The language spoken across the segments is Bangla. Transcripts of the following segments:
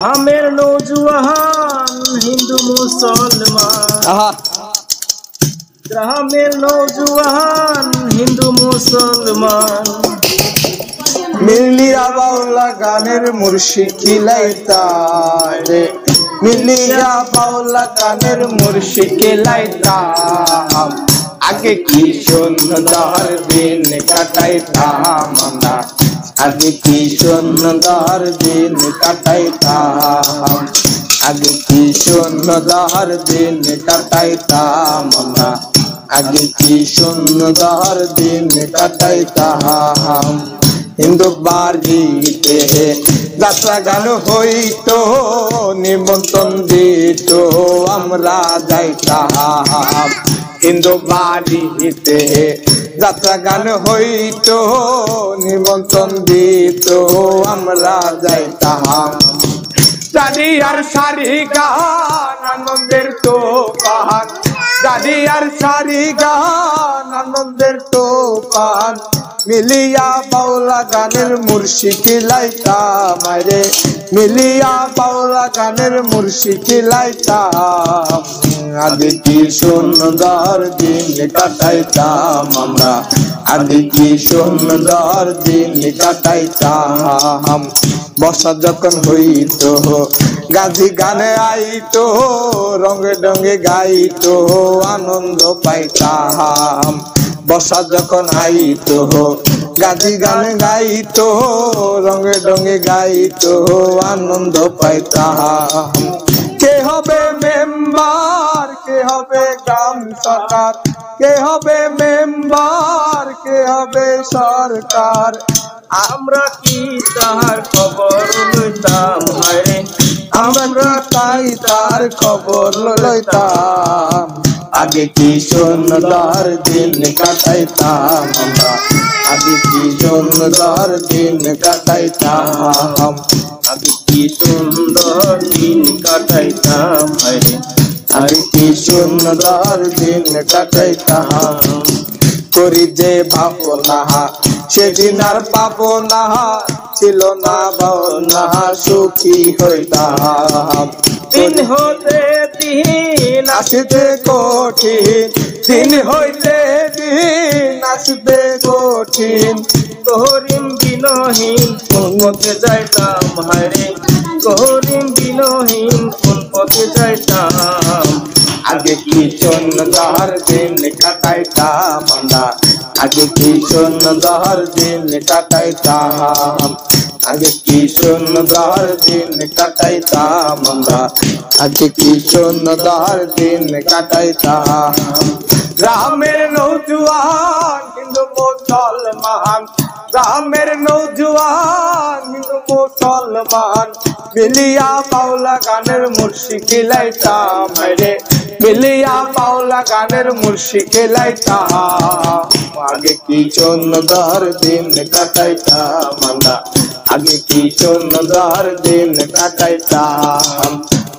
আমের নৌজওয়ান হিন্দু মুসলমান, গ্রামের নৌজওয়ান হিন্দু মুসলমান, মিলিয়া বাউলা গানের মুর্শিদ খিলাইতাম রে, মিলিয়া বাউলা গানের মুর্শিদ খিলাইতাম। আগে কি সুন্দর দিন কাটাইতাম আমরা, আগে কি সুন্দর দিন কাটাইতাম, আগে কি সুন্দর দিন কাটাইতাম আমরা, আগে কি সুন্দর দিন কাটাইতাম। হিন্দু বাড়িতে যাত্রা গান হইতো, নিমন্ত্রণ দিত আমরা যাইতাম। হিন্দু বাড়িতে যাত্রা গান হইতো, নিমন্ত্রণ দিত আমরা যাইতাম। দাদি আর সারি গান আনন্দের তো পান, দাদি আর সারি গান আনন্দের তো পান, মিলিয়া বাউলা গানের মুর্শিদ খিলাইতাম রে, মিলিয়া বাউলা গানের মুর্শিদ খিলাইতাম। আগে কি সুন্দর দিন কাটাইতাম আমরা, আগে কি সুন্দর দিন কাটাইতাম। বর্ষা যখন হইতো গাজি গানে আইতো, রঙে রঙে গাইতো আনন্দ পাইতাম। বর্ষা যখন আইতো গাজি গান গাইতো, রঙে রঙে গাইতো আনন্দ পাইতাম। কে হবে মেম্বার, কে হবে গ্রাম সরকার, কে হবে মেম্বার, কে হবে সরকার, আমরা কি তাহার খবর লইতাম হায়রে, আমরা তাই তার খবর লইতাম। আগে কি সুন্দর দিন কাটাইতাম আমরা, আগে কি সুন্দর দিন কাটাইতাম, আগে কি সুন্দর দিন কাটাইতাম হায়রে, আগে কি সুন্দর দিন কাটাইতাম। করি যে ভাবনা সেদিন আর পাবো না, ছিল না ভাবনা সুখী হইতাম। দিন হতে দিন আসিতে কঠিন, দিন হইতে দিন আসিতে কঠিন, করিম বিনহীন কোন পথে যাইতাম হায়রে, করিম বিনহীন কোন পথে যাইতাম। আগে কি সুন্দর দিন কাটাইতাম আমরা, আগে কি সুন্দর দিন কাটাইতাম, আগে কি সুন্দর দিন কাটাইতাম আমরা, আগে কি সুন্দর দিন কাটাইতাম। গ্রামের নৌজওয়ান হিন্দু মুসলমান, গ্রামের নৌজওয়ান হিন্দু মুসলমান, মিলিয়া বাউলা গানের মুর্শিদ খিলাইতাম রে, মিলিয়া বাউলা গানের মুর্শিদ খিলাইতাম। আগে কি সুন্দর দিন কাটাইতাম আমরা, আগে কি সুন্দর দিন কাটাইতাম,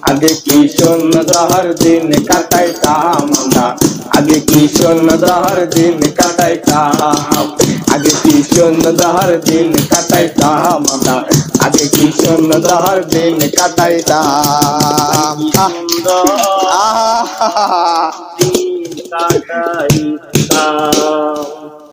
আগে কি সুন্দর দিন কাটাইতাম আমরা, আগে কি সুন্দর দিন কাটাইতাম, আগে কি সুন্দর দিন কাটাইতাম আমরা, আগে কি সুন্দর দিন কাটাইতাম। দিন কাটাইতাম।